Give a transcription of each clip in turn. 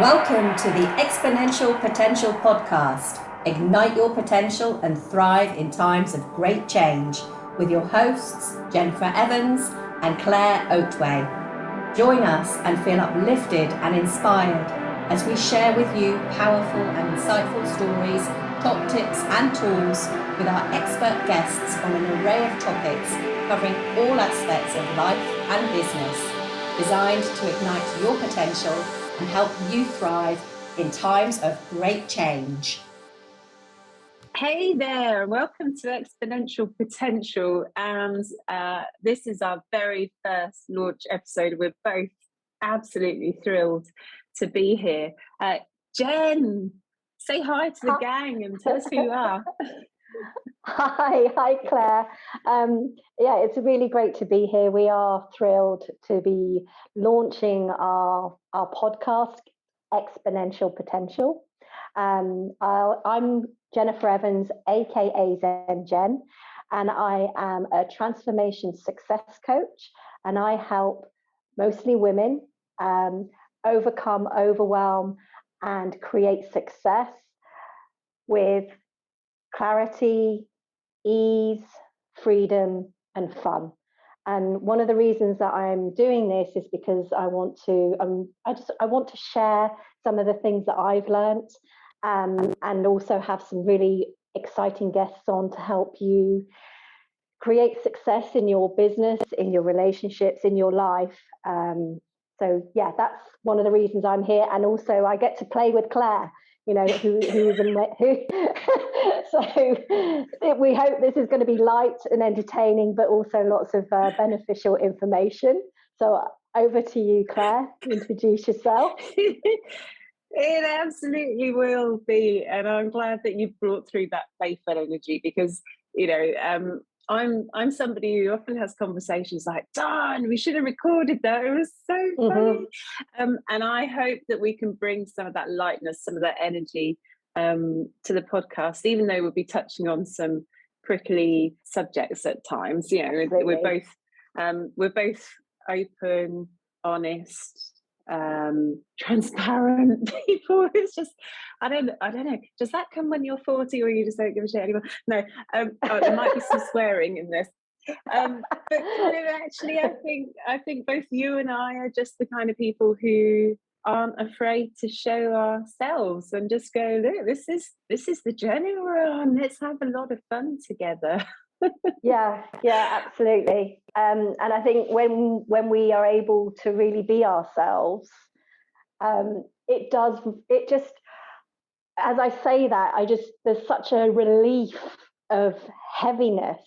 Welcome to the Exponential Potential Podcast. Ignite your potential and thrive in times of great change with your hosts, Jennifer Evans and Claire Oatway. Join us and feel uplifted and inspired as we share with you powerful and insightful stories, top tips and tools with our expert guests on an array of topics covering all aspects of life and business, designed to ignite your potential and help you thrive in times of great change. Hey there, welcome to Exponential Potential, and this is our very first launch episode. We're both absolutely thrilled to be here. Jen, say hi to the gang and tell us who you are. Hi Claire. It's really great to be here. We are thrilled to be launching our podcast, Exponential Potential. I'm Jennifer Evans, aka Zen Jen, and I am a transformation success coach, and I help mostly women overcome overwhelm and create success with clarity, ease, freedom, and fun. And one of the reasons that I'm doing this is because I want to share some of the things that I've learned, and also have some really exciting guests on to help you create success in your business, in your relationships, in your life. That's one of the reasons I'm here. And also I get to play with Claire, who so we hope this is going to be light and entertaining, but also lots of beneficial information. So over to you, Claire, introduce yourself. It absolutely will be, and I'm glad that you brought through that playful energy, because I'm somebody who often has conversations like, darn, we should have recorded that, it was so funny. And I hope that we can bring some of that lightness, some of that energy to the podcast, even though we'll be touching on some prickly subjects at times. We're both open, honest, transparent people. It's just I don't know, does that come when you're 40 or you just don't give a shit anymore? No. There might be some swearing in this, but actually I think both you and I are just the kind of people who aren't afraid to show ourselves and just go, look, this is the journey we're on, let's have a lot of fun together. Yeah, absolutely. And I think when we are able to really be ourselves, it just, as I say that, there's such a relief of heaviness,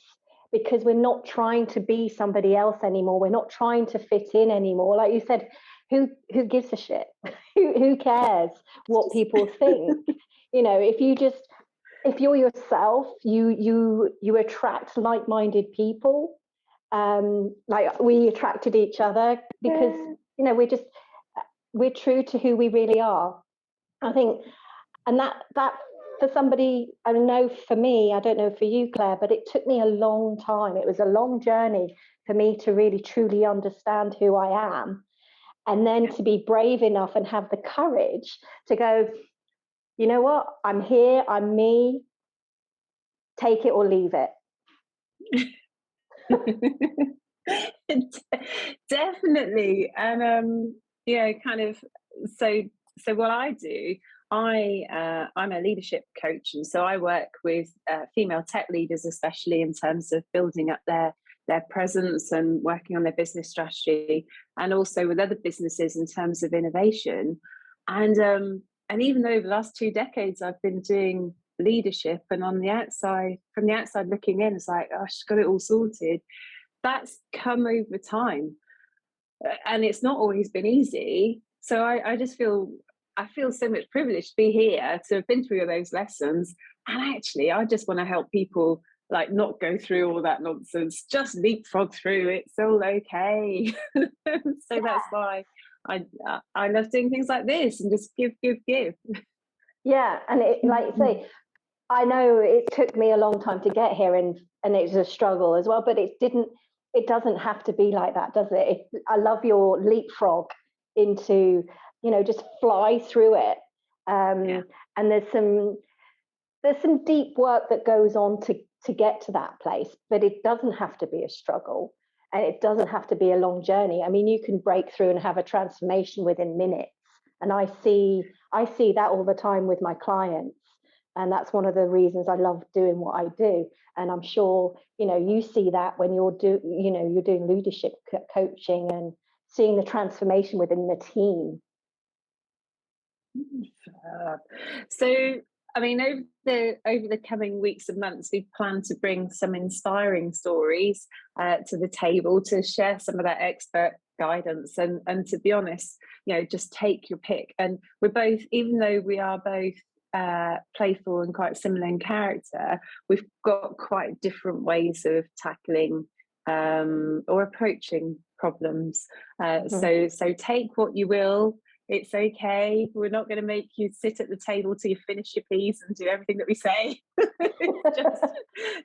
because we're not trying to be somebody else anymore. We're not trying to fit in anymore. Like you said, who gives a shit? who cares what people think? If you're yourself, you attract like-minded people. Like we attracted each other because we're true to who we really are. I think, and that for somebody, I know for me, I don't know for you, Claire, but it took me a long time. It was a long journey for me to really truly understand who I am, and then to be brave enough and have the courage to go, you know what, I'm here, I'm me, take it or leave it. Definitely. And kind of so what I do, I'm a leadership coach, and so I work with female tech leaders, especially in terms of building up their presence and working on their business strategy, and also with other businesses in terms of innovation. And even though over the last 2 decades I've been doing leadership, and on the outside, from the outside looking in, it's like, oh, she's got it all sorted. That's come over time, and it's not always been easy. So I feel so much privileged to be here, to have been through all those lessons. And actually, I just want to help people like not go through all that nonsense, just leapfrog through. It's all okay. So that's why I love doing things like this, and just give. Yeah, and like you say, I know it took me a long time to get here, and it was a struggle as well, but it doesn't have to be like that, does it? I love your leapfrog into just fly through it. And there's some deep work that goes on to get to that place, but it doesn't have to be a struggle, and it doesn't have to be a long journey. I mean, you can break through and have a transformation within minutes, and I see that all the time with my clients, and that's one of the reasons I love doing what I do. And I'm sure you see that when you're doing leadership coaching and seeing the transformation within the team. So, I mean, over the coming weeks and months, we plan to bring some inspiring stories to the table to share some of that expert guidance. And to be honest, just take your pick. And we're both, even though we are both playful and quite similar in character, we've got quite different ways of tackling or approaching problems. So take what you will. It's okay. We're not going to make you sit at the table till you finish your piece and do everything that we say.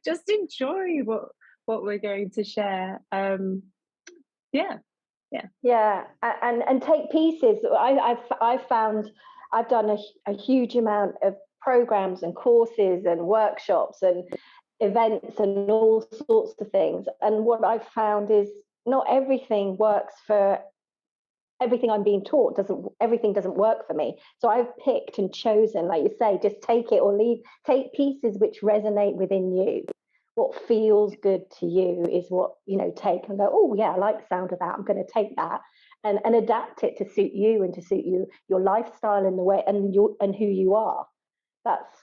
just enjoy what we're going to share. And take pieces. I've found I've done a huge amount of programs and courses and workshops and events and all sorts of things. And what I've found is not everything works for everything I'm being taught. Everything doesn't work for me. So I've picked and chosen, like you say, just take it or leave. Take pieces which resonate within you. What feels good to you is what take and go, oh yeah, I like the sound of that. I'm going to take that and adapt it to suit you and to suit your lifestyle and the way and who you are. That's,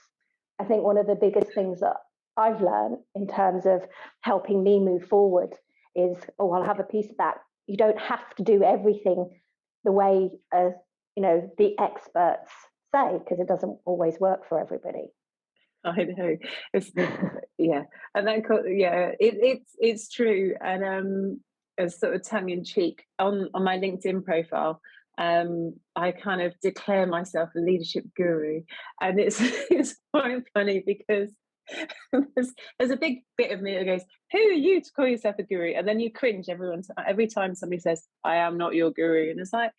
I think, one of the biggest things that I've learned in terms of helping me move forward is, I'll have a piece of that. You don't have to do everything the way the experts say, because it doesn't always work for everybody. I know, and then it's true. And as sort of tongue in cheek, on my LinkedIn profile, I kind of declare myself a leadership guru, and it's quite funny because there's a big bit of me that goes, who are you to call yourself a guru? And then you cringe every time somebody says, I am not your guru. And it's like,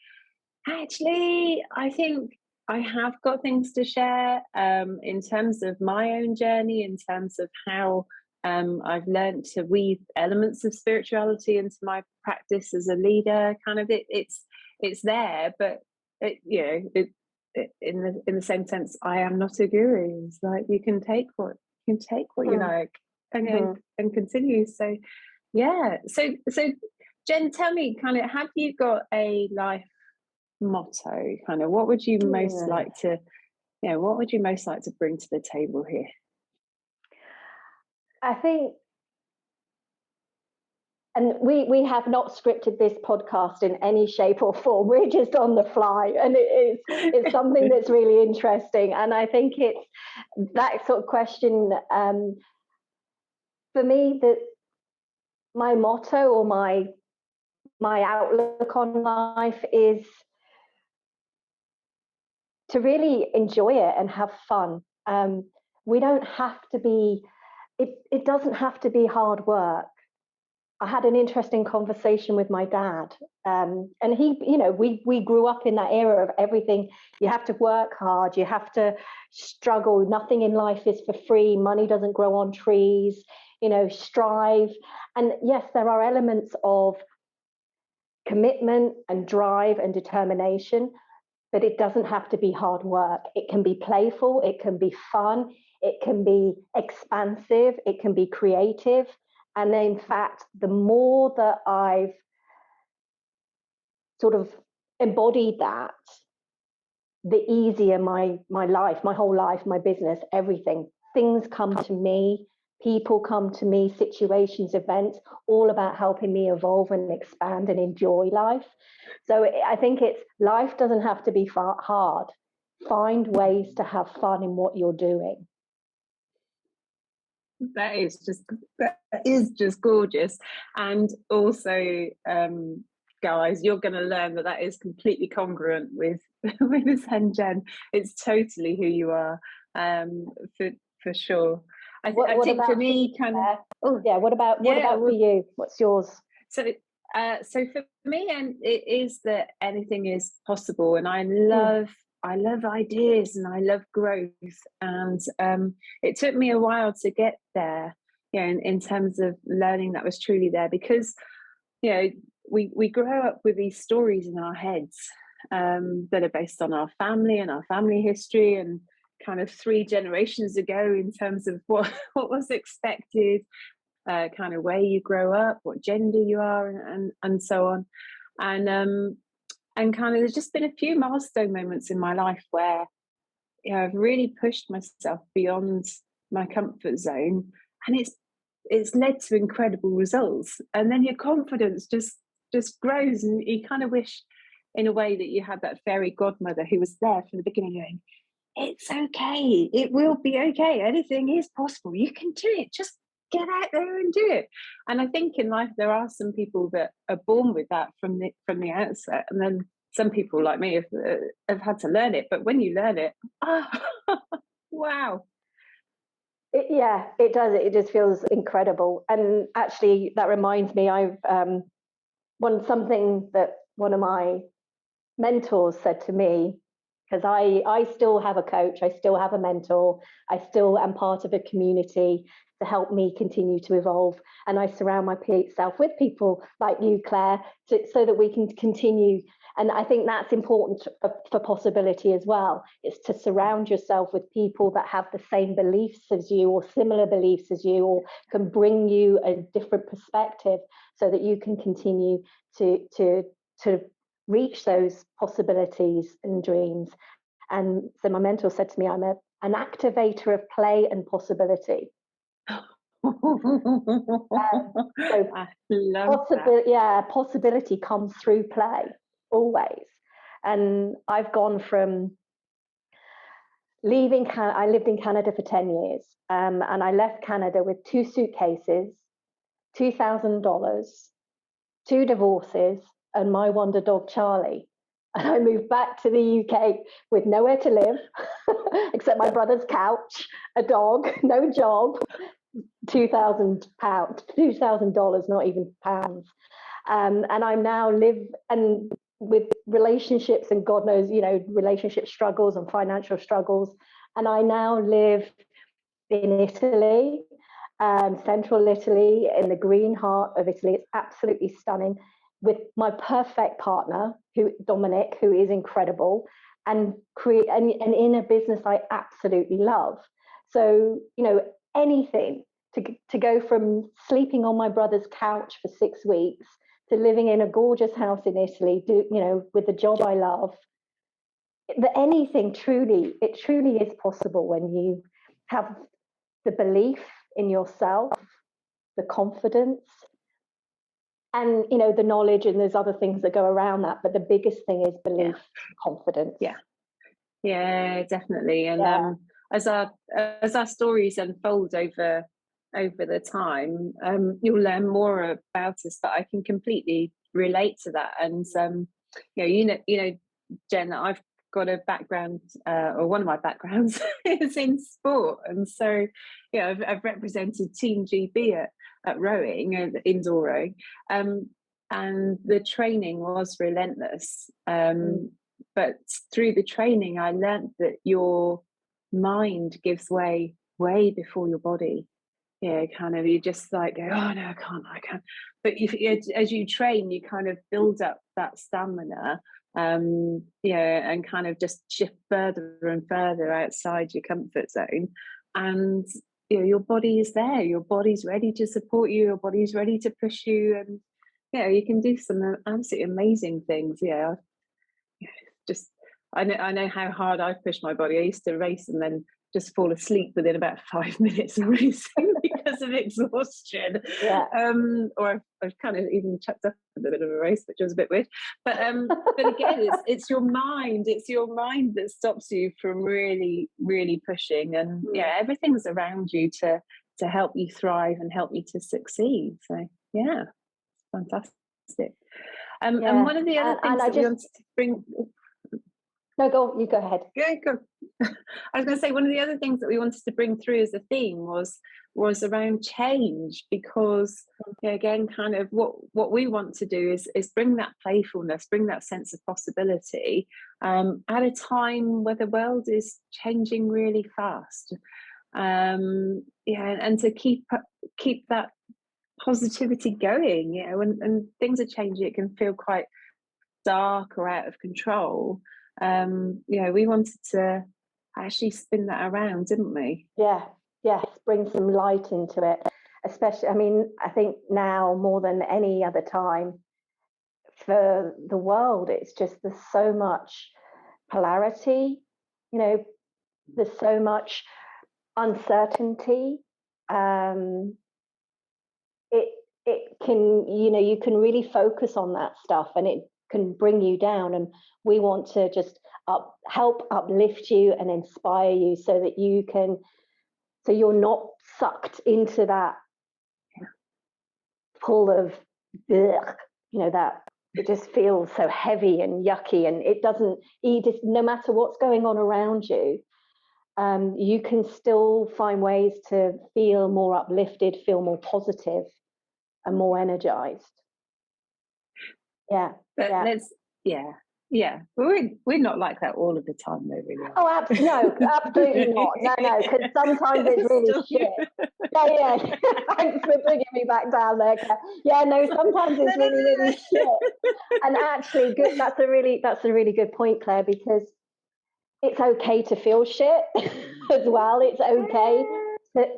actually, I think I have got things to share in terms of my own journey, in terms of how I've learned to weave elements of spirituality into my practice as a leader. Kind of it's there, but in the same sense, I am not a guru. It's like you can take what you like and continue. So so Jen, tell me, kind of, have you got a life motto? Kind of, what would you most like to bring to the table here? I think, and we have not scripted this podcast in any shape or form. We're just on the fly, and it's something that's really interesting. And I think it's that sort of question for me, that my motto or my outlook on life is to really enjoy it and have fun. We don't have to be. It doesn't have to be hard work. I had an interesting conversation with my dad, and he, we grew up in that era of everything. You have to work hard, you have to struggle. Nothing in life is for free. Money doesn't grow on trees. Strive. And yes, there are elements of commitment and drive and determination, but it doesn't have to be hard work. It can be playful, it can be fun, it can be expansive, it can be creative. And in fact, the more that I've sort of embodied that, the easier my life, my whole life, my business, everything. Things come to me, people come to me, situations, events, all about helping me evolve and expand and enjoy life. So I think life doesn't have to be hard. Find ways to have fun in what you're doing. That is just gorgeous. And also, guys, you're going to learn that is completely congruent with Zen Jen. It's totally who you are, for sure. I think for me, kind of. What about for you? What's yours? So So for me, and it is that anything is possible, and I love ideas and I love growth, and it took me a while to get there. In terms of learning that was truly there, because we grow up with these stories in our heads that are based on our family and our family history, and kind of 3 generations ago in terms of what was expected, kind of where you grow up, what gender you are, and so on. And kind of there's just been a few milestone moments in my life where I've really pushed myself beyond my comfort zone, and it's led to incredible results. And then your confidence just grows, and you kind of wish in a way that you had that fairy godmother who was there from the beginning going, it's okay, it will be okay, anything is possible, you can do it, just get out there and do it. And I think in life there are some people that are born with that from the outset, and then some people like me have had to learn it. But when you learn it, wow. It does. It just feels incredible. And actually, that reminds me, I've something that one of my mentors said to me, because I still have a coach, I still have a mentor, I still am part of a community to help me continue to evolve. And I surround myself with people like you, Claire, so that we can continue. And I think that's important for possibility as well. It's to surround yourself with people that have the same beliefs as you, or similar beliefs as you, or can bring you a different perspective, so that you can continue to reach those possibilities and dreams. And so my mentor said to me, I'm an activator of play and possibility. So I love that. Possibility comes through play, always. And I've gone from leaving I lived in Canada for 10 years, and I left Canada with 2 suitcases, $2,000, 2 divorces, and my wonder dog Charlie. And I moved back to the UK with nowhere to live except my brother's couch, a dog, no job, $2,000, not even pounds. And I'm now with relationships, and God knows, relationship struggles and financial struggles. And I now live in Italy, central Italy, in the green heart of Italy. It's absolutely stunning, with my perfect partner, Dominic, who is incredible, and in a business I absolutely love. So, anything to go from sleeping on my brother's couch for 6 weeks to living in a gorgeous house in Italy, with the job I love. Anything truly is possible when you have the belief in yourself, the confidence, and the knowledge, and there's other things that go around that, but the biggest thing is belief, confidence. Yeah, definitely. And as our stories unfold over the time, you'll learn more about us, but I can completely relate to that. And Jen, I've got a background, or one of my backgrounds is in sport, and so I've represented Team GB at rowing, indoor rowing, and the training was relentless. But through the training, I learned that your mind gives way before your body. Kind of, you just like go, oh no, I can't. But as you train, you kind of build up that stamina, and kind of just shift further and further outside your comfort zone. And your body is there, your body's ready to support you, your body's ready to push you, and you can do some absolutely amazing things. I know how hard I've pushed my body. I used to race and then just fall asleep within about 5 minutes of racing because of exhaustion. Or I've kind of even chucked up a bit of a race, which was a bit weird. But again, it's your mind. It's your mind that stops you from really, really pushing. And everything's around you to help you thrive and help you to succeed. So it's fantastic. And one of the other things that we wanted to bring. No, you go ahead. Yeah, go. I was going to say, one of the other things that we wanted to bring through as a theme was around change, because again, kind of what we want to do is bring that playfulness, bring that sense of possibility, at a time where the world is changing really fast. And to keep that positivity going, when things are changing, it can feel quite dark or out of control. We wanted to actually spin that around, didn't we? Yes, bring some light into it. Especially, I mean, I think now more than any other time for the world, it's just there's so much polarity, there's so much uncertainty. It can, you can really focus on that stuff, and it can bring you down. And we want to just help uplift you and inspire you, so that so you're not sucked into that full of, that it just feels so heavy and yucky, and it doesn't. No matter what's going on around you, you can still find ways to feel more uplifted, feel more positive, and more energized. But we're not like that all of the time, though, really. Oh, no, absolutely not. No, because sometimes it's really shit. Yeah. Thanks for bringing me back down there, Claire. Yeah, no, sometimes it's really shit. And actually, good. That's a really good point, Claire, because it's okay to feel shit as well. It's okay.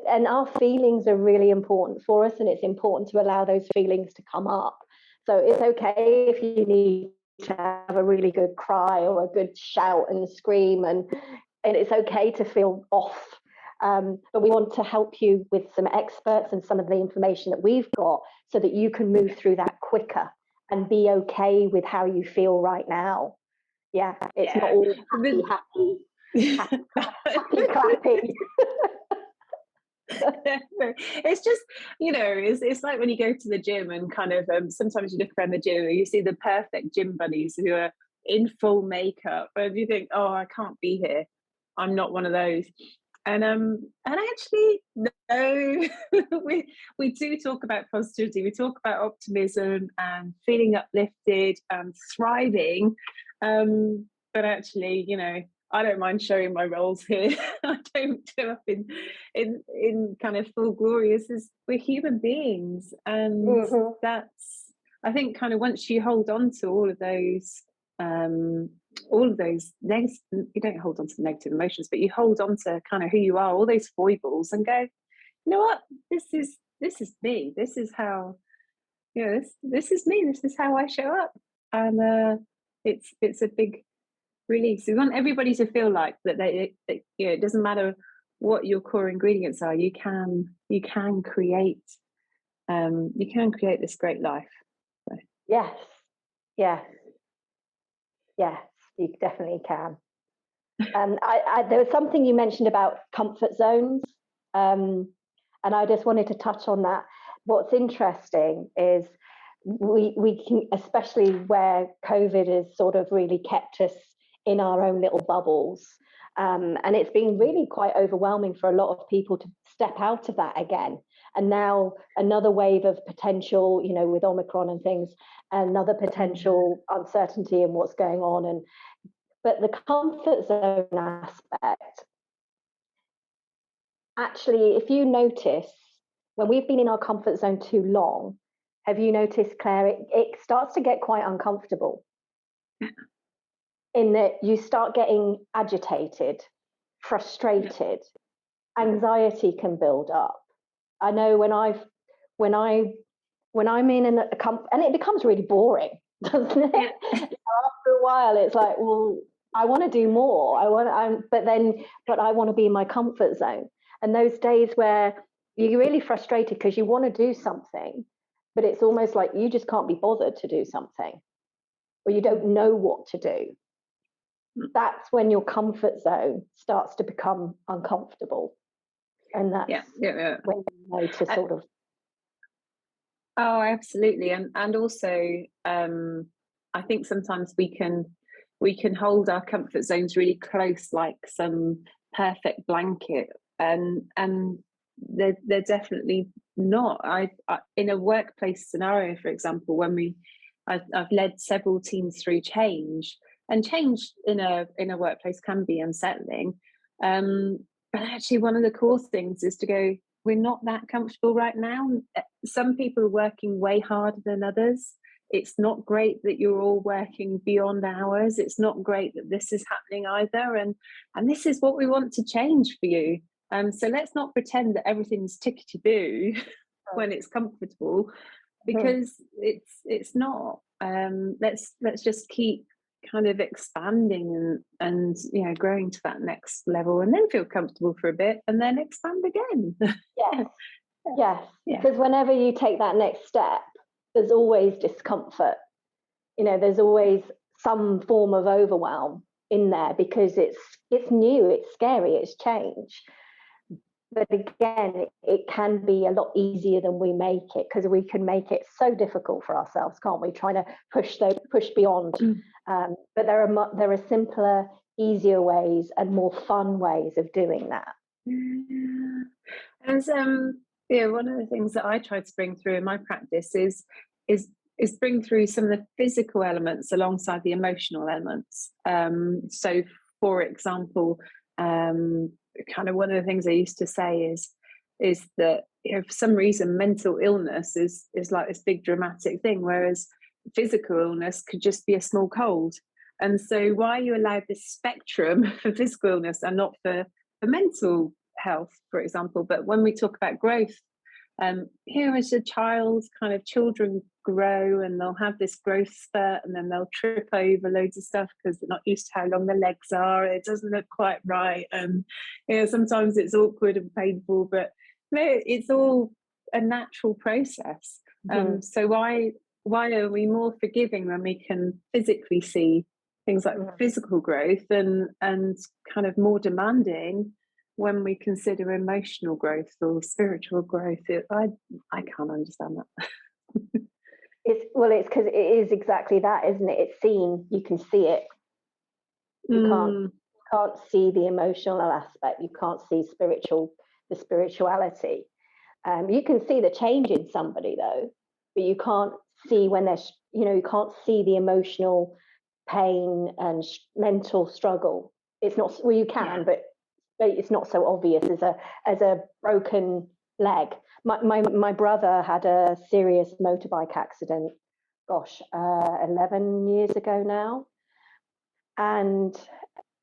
And our feelings are really important for us, and it's important to allow those feelings to come up. So it's okay if you need to have a really good cry or a good shout and scream, and it's okay to feel off. But we want to help you with some experts and some of the information that we've got, so that you can move through that quicker and be okay with how you feel right now. Yeah, it's not all happy, clappy. It's just, it's like when you go to the gym, and kind of sometimes you look around the gym and you see the perfect gym buddies who are in full makeup, and you think, oh, I can't be here, I'm not one of those. And actually, no, we do talk about positivity, we talk about optimism and feeling uplifted and thriving, but actually, I don't mind showing my roles here. I don't do up in kind of full glory. We're human beings, and that's, I think, kind of, once you hold on to all of those negative, you don't hold on to the negative emotions, but you hold on to kind of who you are, all those foibles, and go, you know what, this is me. This is how, this is me. This is how I show up, and it's a big release. We want everybody to feel like that it doesn't matter what your core ingredients are, you can create this great life. So. Yes, you definitely can. There was something you mentioned about comfort zones, and I just wanted to touch on that. What's interesting is we can, especially where COVID has sort of really kept us in our own little bubbles, and it's been really quite overwhelming for a lot of people to step out of that again. And now another wave of potential, with Omicron and things, another potential uncertainty in what's going on. But the comfort zone aspect, actually, if you notice, when we've been in our comfort zone too long, have you noticed, Claire, it starts to get quite uncomfortable, in that you start getting agitated, frustrated, anxiety can build up. I know when I'm in a and it becomes really boring, doesn't it? After a while, it's like, well, I want to do more. But I want to be in my comfort zone. And those days where you're really frustrated because you want to do something, but it's almost like you just can't be bothered to do something, or you don't know what to do. That's when your comfort zone starts to become uncomfortable. And that's when you know to sort of. Oh, absolutely. And also, I think sometimes we can we can hold our comfort zones really close, like some perfect blanket, and they're definitely not. I in a workplace scenario, for example, when I've led several teams through change, and change in a workplace can be unsettling. But actually, one of the core things is to go, we're not that comfortable right now. Some people are working way harder than others. It's not great that you're all working beyond hours. It's not great that this is happening either. And this is what we want to change for you. So let's not pretend that everything's tickety-boo when it's comfortable, because it's not. Let's just keep kind of expanding and growing to that next level, and then feel comfortable for a bit and then expand again. Yes, because whenever you take that next step, there's always discomfort. There's always some form of overwhelm in there, because it's new, it's scary, it's change. But again, it can be a lot easier than we make it, because we can make it so difficult for ourselves, can't we? Trying to push beyond. But there are simpler, easier ways and more fun ways of doing that. And one of the things that I try to bring through in my practice is bring through some of the physical elements alongside the emotional elements. So, for example, kind of one of the things I used to say is that for some reason mental illness is like this big dramatic thing, whereas physical illness could just be a small cold. And so why you allow this spectrum for physical illness and not for mental health, for example? But when we talk about growth, here as a child, kind of children grow and they'll have this growth spurt, and then they'll trip over loads of stuff because they're not used to how long their legs are. It doesn't look quite right, and sometimes it's awkward and painful, but it's all a natural process. So why are we more forgiving when we can physically see things like physical growth, and kind of more demanding when we consider emotional growth or spiritual growth? I can't understand that. It's because it is exactly that, isn't it? It's seen, you can see it. You can't see the emotional aspect. You can't see the spirituality. You can see the change in somebody though, but you can't see when there's, you can't see the emotional pain and mental struggle. It's not, well, you can, but it's not so obvious as a broken leg. My brother had a serious motorbike accident, 11 years ago now, and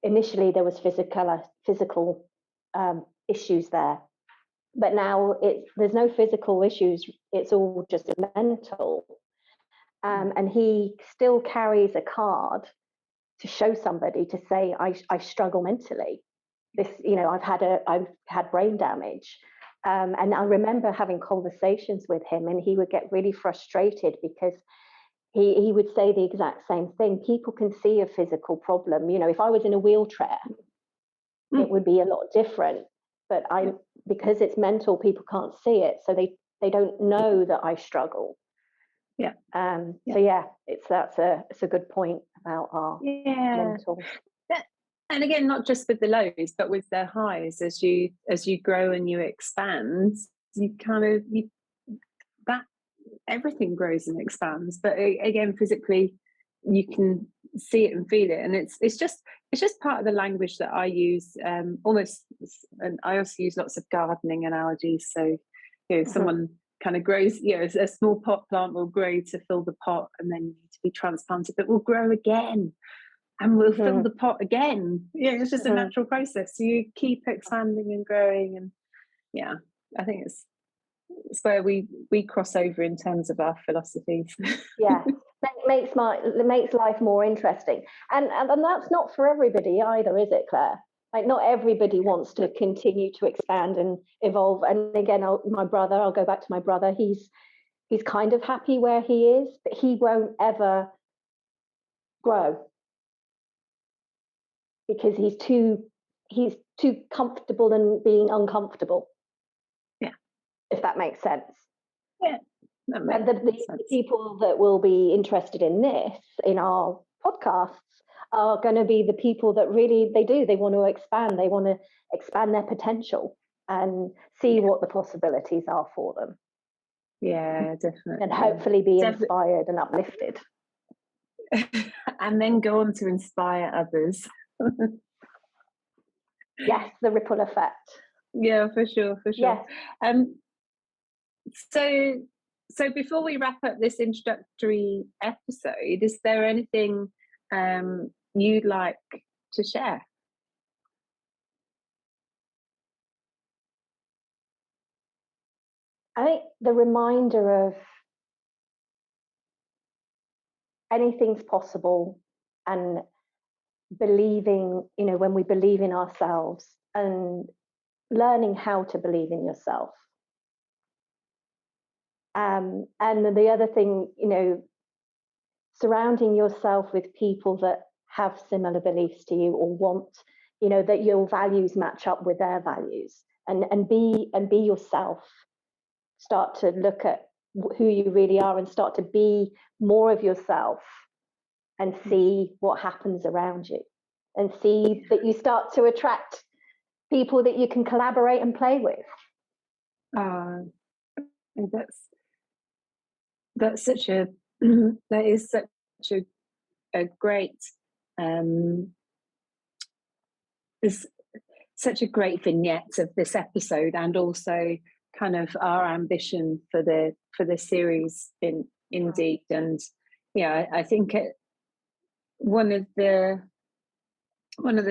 initially there was physical issues there, but now there's no physical issues, it's all just mental. And he still carries a card to show somebody, to say, I struggle mentally. This, I've had brain damage. And I remember having conversations with him, and he would get really frustrated because he would say the exact same thing. People can see a physical problem. If I was in a wheelchair, it would be a lot different. But because it's mental, people can't see it, so they don't know that I struggle. So it's a good point about our mental. And again, not just with the lows, but with the highs. As you grow and you expand, that everything grows and expands. But again, physically, you can see it and feel it, and it's just part of the language that I use. Almost, and I also use lots of gardening analogies. So, someone kind of grows, a small pot plant will grow to fill the pot, and then need to be transplanted, but will grow again. And we'll fill the pot again. It's just a natural process. So you keep expanding and growing, and I think it's where we cross over in terms of our philosophies. It makes life more interesting, and that's not for everybody either, is it, Claire? Like, not everybody wants to continue to expand and evolve. And again, I'll go back to my brother. He's kind of happy where he is, but he won't ever grow, because he's too comfortable in being uncomfortable. If that makes sense. That makes sense. The people that will be interested in this, in our podcasts, are going to be the people that really they want to expand their potential and see what the possibilities are for them. Yeah, definitely. And hopefully be inspired and uplifted. And then go on to inspire others. Yes, the ripple effect. Yeah, for sure. Yes. So before we wrap up this introductory episode, is there anything you'd like to share? I think the reminder of anything's possible, and believing, when we believe in ourselves, and learning how to believe in yourself. And the other thing, surrounding yourself with people that have similar beliefs to you, or want, that your values match up with their values, and be yourself. Start to look at who you really are and start to be more of yourself, and see what happens around you, and see that you start to attract people that you can collaborate and play with. That's such a that is such a great is such a great vignette of this episode, and also kind of our ambition for the series indeed. And yeah, I think one of the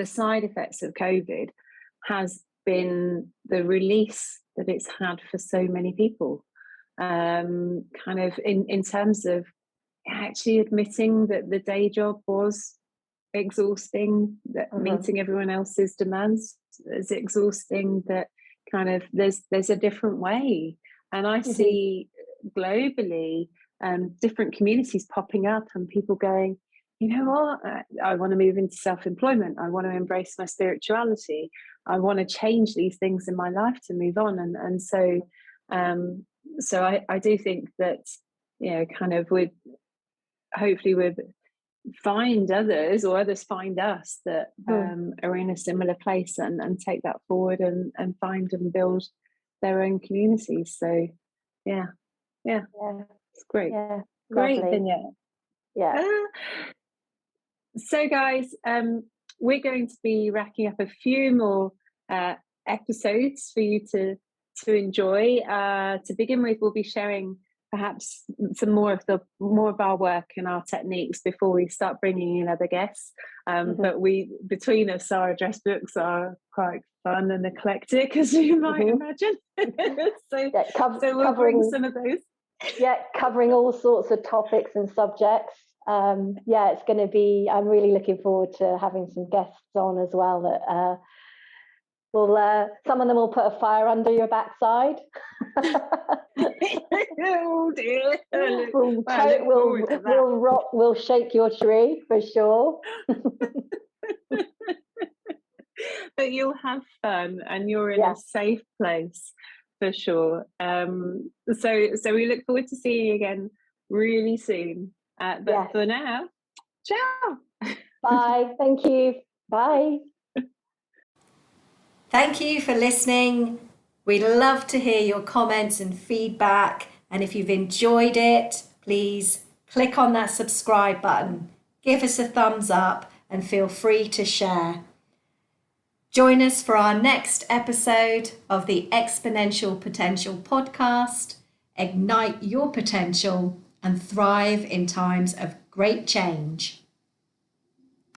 side effects of COVID has been the release that it's had for so many people, kind of in terms of actually admitting that the day job was exhausting, that meeting everyone else's demands is exhausting, that kind of there's a different way. And I see globally different communities popping up, and people going, you know what, I want to move into self-employment, I want to embrace my spirituality, I want to change these things in my life to move on. And so I do think that, kind of hopefully we'd find others, or others find us, that are in a similar place, and take that forward, and find and build their own communities. So yeah, it's great. Yeah, great vignette. Yeah. So guys, we're going to be racking up a few more episodes for you to enjoy. To begin with, we'll be sharing perhaps some more of our work and our techniques before we start bringing in other guests. But between us, our address books are quite fun and eclectic, as you might imagine. So we'll bring some of those. Yeah, covering all sorts of topics and subjects. It's going to be, I'm really looking forward to having some guests on as well, that some of them will put a fire under your backside. Oh dear. We'll shake your tree for sure. But you'll have fun, and you're in a safe place for sure. So we look forward to seeing you again really soon. But for now, ciao. Bye. Thank you. Bye. Thank you for listening. We'd love to hear your comments and feedback. And if you've enjoyed it, please click on that subscribe button, give us a thumbs up, and feel free to share. Join us for our next episode of the Exponential Potential podcast. Ignite your potential and thrive in times of great change.